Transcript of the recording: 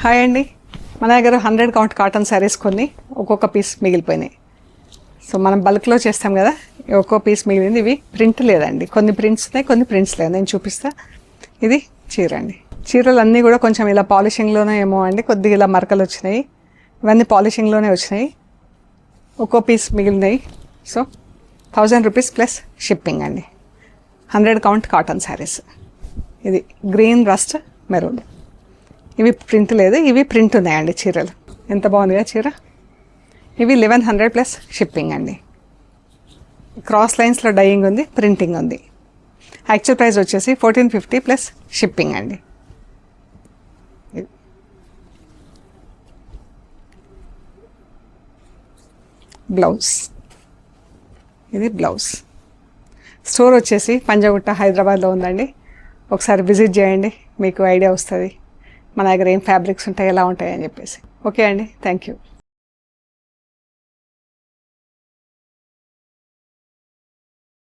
Hi అండి, మన దగ్గర 100 కౌంట్ కాటన్ శారీస్ కొన్ని ఒక్కొక్క పీస్ మిగిలిపోయినాయి. సో మనం బల్క్లో చేస్తాం కదా, ఒక్కో పీస్ మిగిలింది. ఇవి ప్రింట్ లేదండి, కొన్ని ప్రింట్స్ ఉన్నాయి, కొన్ని ప్రింట్స్ లేదు. నేను చూపిస్తా. ఇది చీర అండి. చీరలు అన్నీ కూడా కొంచెం ఇలా పాలిషింగ్లోనే ఏమో అండి, కొద్దిగా ఇలా మరకలు వచ్చినాయి. ఇవన్నీ పాలిషింగ్లోనే వచ్చినాయి. ఒక్కో పీస్ మిగిలినాయి. సో 1000 రూపీస్ ప్లస్ షిప్పింగ్ అండి. 100 కౌంట్ కాటన్ శారీస్. ఇది గ్రీన్ రస్ట్ మెరూన్. ఇవి ప్రింట్ లేదు, ఇవి ప్రింట్ ఉన్నాయండి చీరలు. ఎంత బాగుంది కదా చీర. ఇవి 1100 ప్లస్ షిప్పింగ్ అండి. క్రాస్ లైన్స్లో డైయింగ్ ఉంది, ప్రింటింగ్ ఉంది. యాక్చువల్ ప్రైస్ వచ్చేసి 1450 ప్లస్ షిప్పింగ్ అండి. బ్లౌజ్, ఇది బ్లౌజ్. స్టోర్ వచ్చేసి పంజాగుట్ట హైదరాబాద్లో ఉందండి. ఒకసారి విజిట్ చేయండి, మీకు ఐడియా వస్తుంది మన దగ్గర ఏం ఫ్యాబ్రిక్స్ ఉంటాయి, ఎలా ఉంటాయి అని చెప్పేసి. ఓకే అండి, థ్యాంక్ యూ.